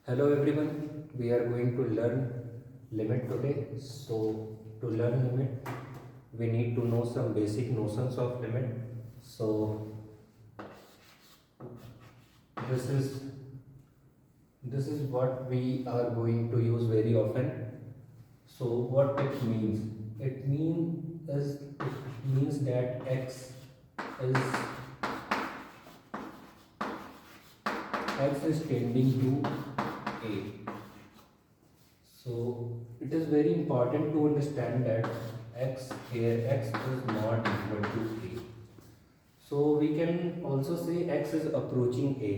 Hello everyone, we are going to learn limit today. So to learn limit, we need to know some basic notions of limit. So this is this is what we are going to use very often. So what it means? It means that is x is tending to a. So it is very important to understand that x is not equal to a. So we can also say x is approaching a.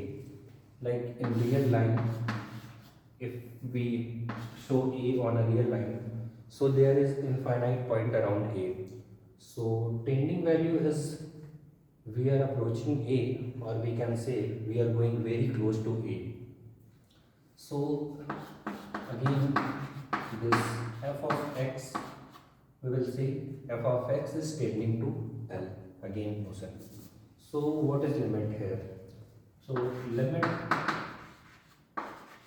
Like in real line, if we show a on a real line, so there is infinite point around a. So tending value is we are approaching a, or we can say we are going very close to a. So again, this f of x, we will say f of x is tending to L, again motion. So what is limit here? So limit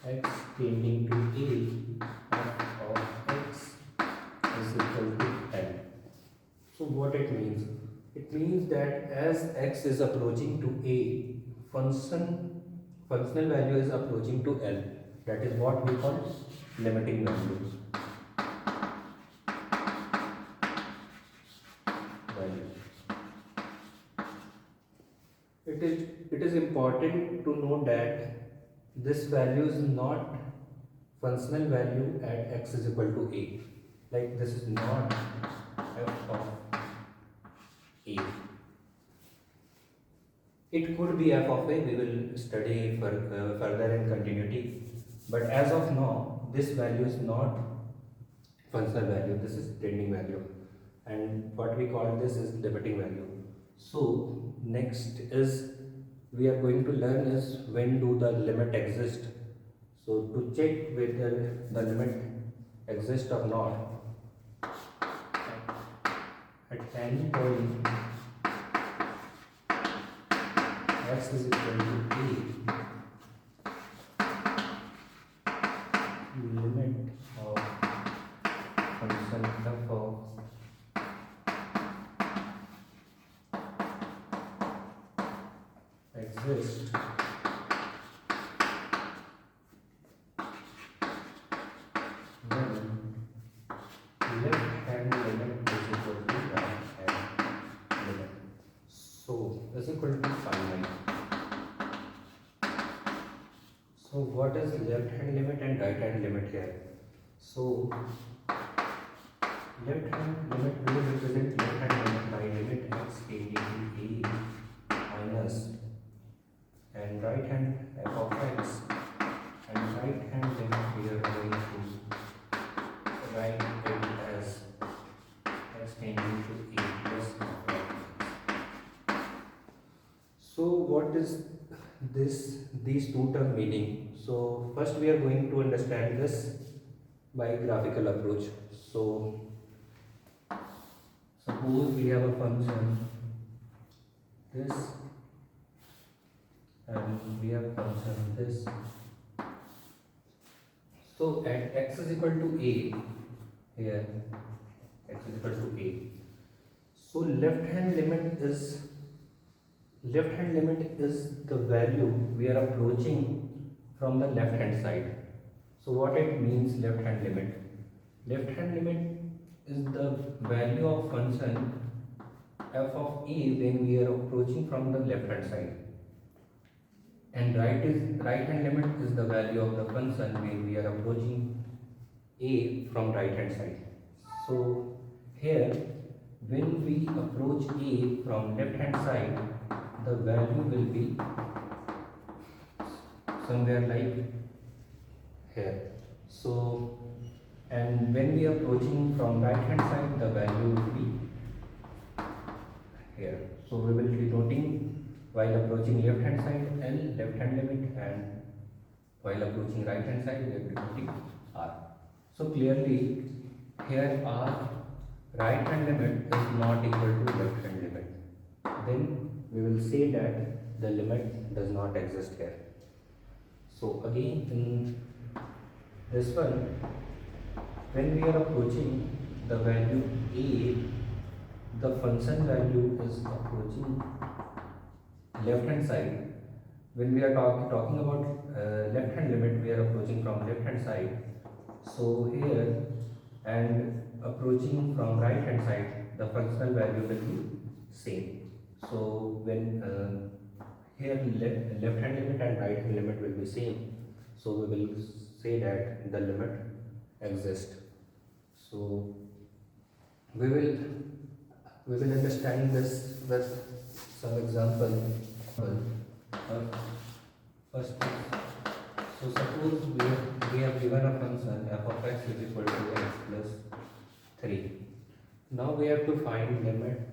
x tending to a, f of x is equal to L. So what it means? It means that as x is approaching to a, functional value is approaching to L. That is what we call limiting value. It is important to know that this value is not functional value at x is equal to a. Like this is not f of a. It could be f of a, we will study further in continuity. But as of now, this value is not functional value, this is tending value. And what we call this is limiting value. So next is we are going to learn is when do the limit exist. So to check whether the limit exists or not, at any point x is equal to a, limit of function f of exist when left hand limit is equal to right hand limit. So is equal to finite. So what is left hand limit and right hand limit here? So left hand limit will represent left hand limit by limit x tending to a minus, and right hand f of x, and right hand limit we are going to write it as x tending to a plus f of x. So what is these two term meaning? So first we are going to understand this by graphical approach. So suppose we have a function this, and we have function this. So at x is equal to a, here x is equal to a. So left hand limit is the value we are approaching from the left hand side. So what it means left hand limit? Left hand limit is the value of function f of a when we are approaching from the left hand side, and right hand limit is the value of the function when we are approaching a from right hand side. So here when we approach a from left hand side, the value will be somewhere like here. So and when we are approaching from right hand side, the value will be here. So we will be denoting while approaching left hand side L, left hand limit, and while approaching right hand side we are denoting R. So clearly here R, right hand limit, is not equal to left hand limit. Then we will say that the limit does not exist here. So again in this one, when we are approaching the value a, the function value is approaching left hand side. When we are talking about left hand limit, we are approaching from left hand side. So here and approaching from right hand side, the functional value will be same. So when here left hand limit and right hand limit will be same, so we will say that the limit exists. So we will understand this with some example. First, so suppose we have given a function f of x is equal to x plus 3. Now we have to find limit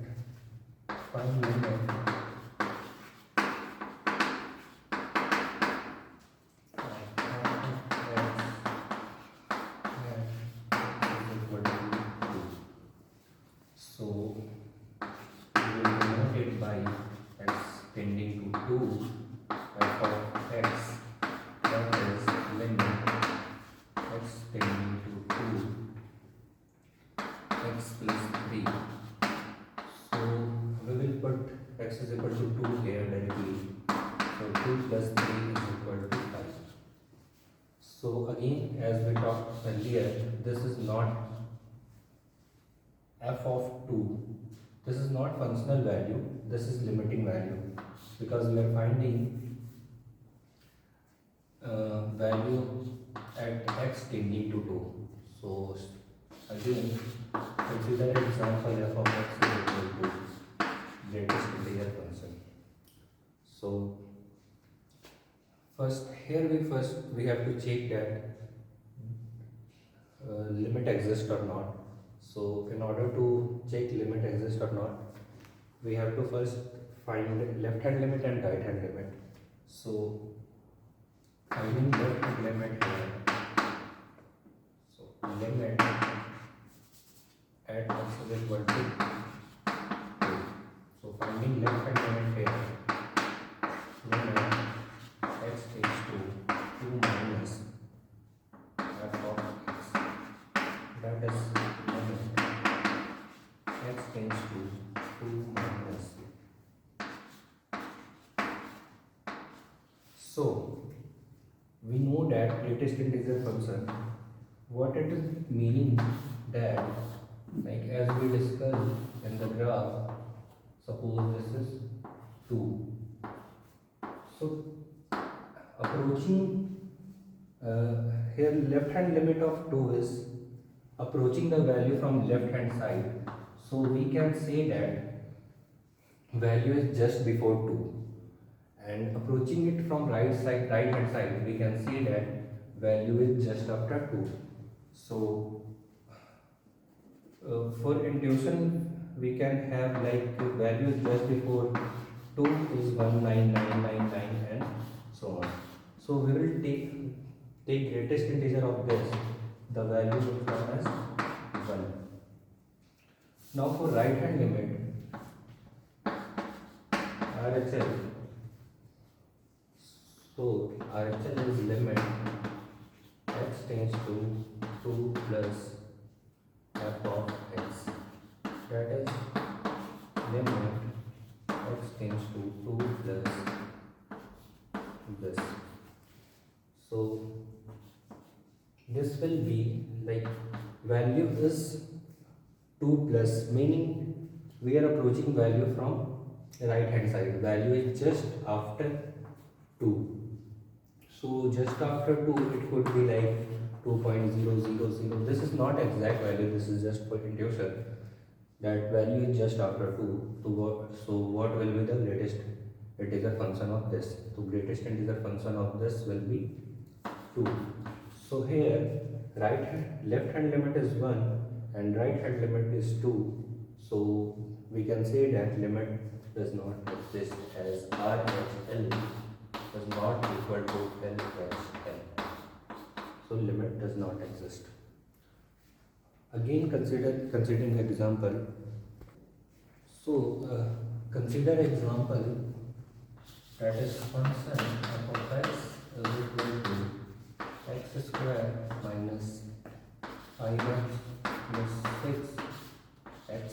So we will denote it by x tending to 2 f of x, that is limit x tending to 2 x plus 3. So we will put x is equal to 2 here directly. So 2 plus 3 is equal to 5. So again, as we talked earlier, this is not f of 2. This is not functional value, this is limiting value, because we are finding value at x tending to 2. So again, consider example f of x is equal to greatest integer function. So first we have to check that limit exists or not. So in order to check limit exists or not, we have to first find left hand limit and right hand limit. So finding left hand limit here, so limit at x is equal to 2. So finding left hand limit here, limit x takes to 2 minus f of x, that is limit x tends to 2 minus. So we know that greatest integer function, what it is meaning that, like as we discussed in the graph, suppose this is 2. So approaching here left hand limit of 2 is approaching the value from left hand side. So we can say that value is just before 2, and approaching it from right hand side, we can say that value is just after 2. So for intuition we can have like value just before 2 is 19999 and so on. So we will take greatest integer of this, the value will come as 1. Now for right hand limit, RHL, so RHL is limit x tends to 2 plus f of x, that is limit x tends to 2 plus this. So this will be like value is 2 plus, meaning we are approaching value from right hand side, value is just after 2. So just after 2 it could be like 2.000. This is not exact value, this is just for intuition that value is just after 2. So what will be the greatest integer function of this? So greatest integer function of this will be 2. So here left hand limit is 1 and right hand limit is 2. So we can say that limit does not exist, as RHL does not equal to LHL. So limit does not exist. Again considering example. So consider example, that is function f of x is equal to x square minus 5x plus 6x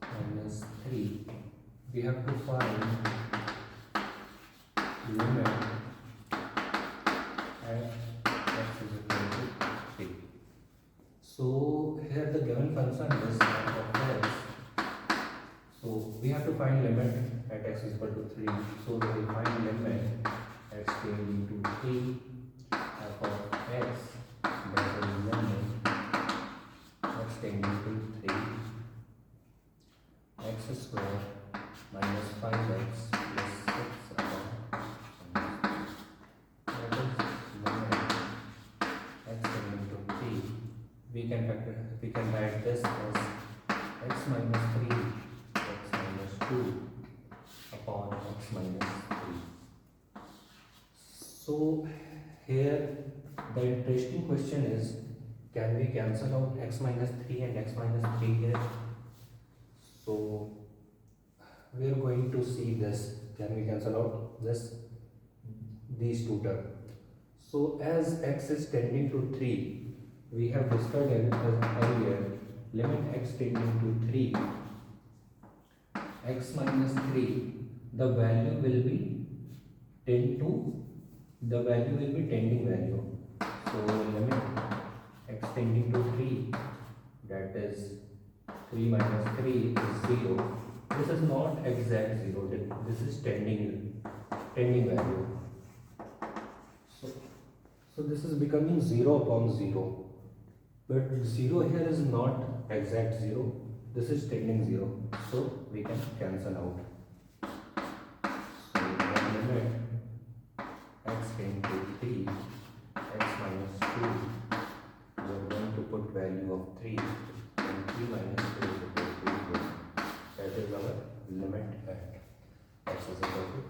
minus 3. We have to find limit at x is equal to 3. So here the given function is f of x. So we have to find limit at x is equal to 3. So we will find limit x tending to 3 f of x, that is limit x tending to 3 x square minus 5x plus 6 upon that is limit x tending to 3. We can write this as x minus 3 x minus 2 upon x minus 3. So here the interesting question is, can we cancel out x minus 3 and x minus 3 here? So we are going to see this. Can we cancel out these two terms? So as x is tending to 3, we have discussed earlier, limit x tending to 3 x minus 3, the value will be tending value. So limit x tending to 3, that is 3 minus 3 is 0. This is not exact 0, this is tending value. So this is becoming 0 upon 0. But 0 here is not exact 0, this is tending 0. So we can cancel out. So limit x tending to 3 x minus 2, we are going to put value of 3 and 3 minus 2 is equal to 1. That is our limit at x is equal to